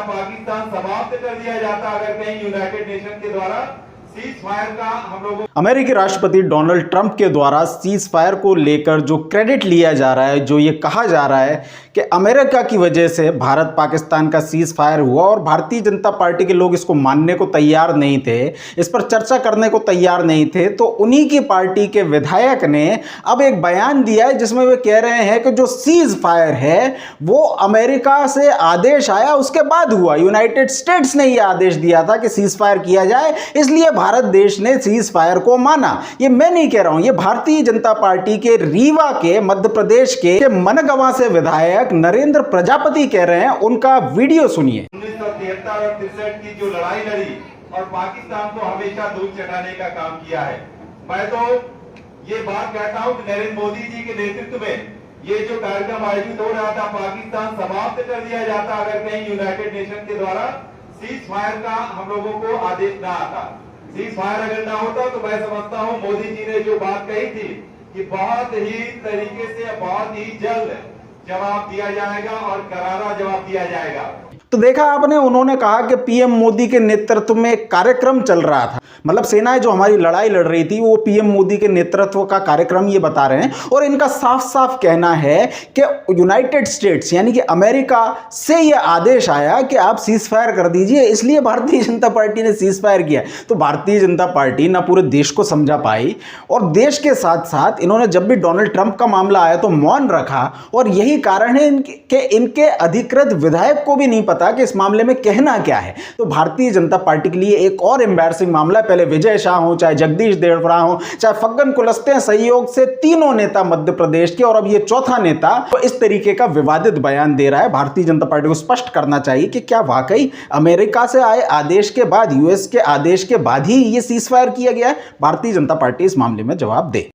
पाकिस्तान समाप्त कर दिया जाता अगर कहीं यूनाइटेड नेशन के द्वारा सीज फायर का हम लोगों। अमेरिकी राष्ट्रपति डोनाल्ड ट्रंप के द्वारा सीज फायर को लेकर जो क्रेडिट लिया जा रहा है, जो ये कहा जा रहा है कि अमेरिका की वजह से भारत पाकिस्तान का सीज फायर हुआ और भारतीय जनता पार्टी के लोग इसको मानने को तैयार नहीं थे, इस पर चर्चा करने को तैयार नहीं थे, तो उन्हीं की पार्टी के विधायक ने अब एक बयान दिया है जिसमें वे कह रहे हैं कि जो सीज फायर है वो अमेरिका से आदेश आया उसके बाद हुआ। यूनाइटेड स्टेट्स ने यह आदेश दिया था कि सीज फायर किया जाए, इसलिए भारत देश ने सीज फायर को माना। ये मैं नहीं कह रहा हूं, ये भारतीय जनता पार्टी के रीवा के मध्य प्रदेश के मनगवा से विधायक नरेंद्र प्रजापति कह रहे हैं। उनका वीडियो सुनिए। 1973 और 63 की जो लड़ाई लड़ी और पाकिस्तान को हमेशा दूर चटाने का काम किया है। मैं तो ये बात कहता हूं कि नरेंद्र मोदी जी के नेतृत्व में ये जो कार्यक्रम आयोजित हो रहा था, पाकिस्तान समाप्त कर दिया जाता अगर कहीं यूनाइटेड नेशन के द्वारा सीज फायर का हम लोगों को आदेश ना आता। सीज फायर अगर ना होता तो मैं समझता हूं मोदी जी ने जो बात कही थी कि बहुत ही तरीके से बहुत ही जल्द जवाब दिया जाएगा और करारा जवाब दिया जाएगा। तो देखा आपने, उन्होंने कहा कि पीएम मोदी के नेतृत्व में एक कार्यक्रम चल रहा था, मतलब सेनाएं जो हमारी लड़ाई लड़ रही थी वो पीएम मोदी के नेतृत्व का कार्यक्रम ये बता रहे हैं। और इनका साफ साफ कहना है कि यूनाइटेड स्टेट्स यानी कि अमेरिका से ये आदेश आया कि आप सीज फायर कर दीजिए, इसलिए भारतीय जनता पार्टी ने सीज फायर किया। तो भारतीय जनता पार्टी ना पूरे देश को समझा पाई और देश के साथ साथ इन्होंने जब भी डोनाल्ड ट्रंप का मामला आया तो मौन रखा। और यही कारण है कि इनके अधिकृत विधायक को भी नहीं पता कि इस मामले में कहना क्या है। तो भारतीय जनता पार्टी के लिए एक और एम्बैरसिंग मामला, पहले विजय शाह हो, चाहे जगदीश देवड़ा हो, चाहे फग्गन कुलस्ते, सहयोग से तीनों नेता मध्य प्रदेश के, और अब ये चौथा नेता तो इस तरीके का विवादित बयान दे रहा है। भारतीय जनता पार्टी को स्पष्ट करना चाहिए कि क्या वाकई अमेरिका से आए आदेश के बाद, यूएस के आदेश के बाद ही ये सीज फायर किया गया है। भारतीय जनता पार्टी इस मामले में जवाब दे।